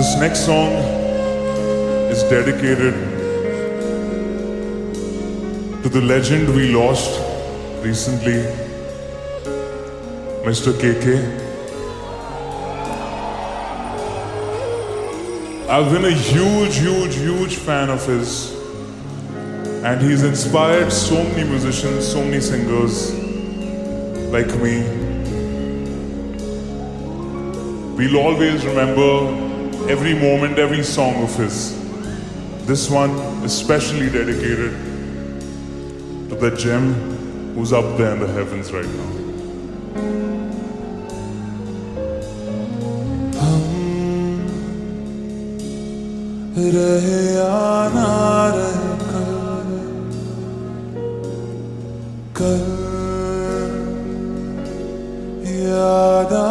This next song is dedicated to the legend we lost recently, Mr. KK. I've been a huge fan of his, and he's inspired so many musicians, so many singers like me. We'll always remember every moment, every song of his. This one is specially dedicated to the gem who's up there in the heavens right now. रहे या ना रहे कल याद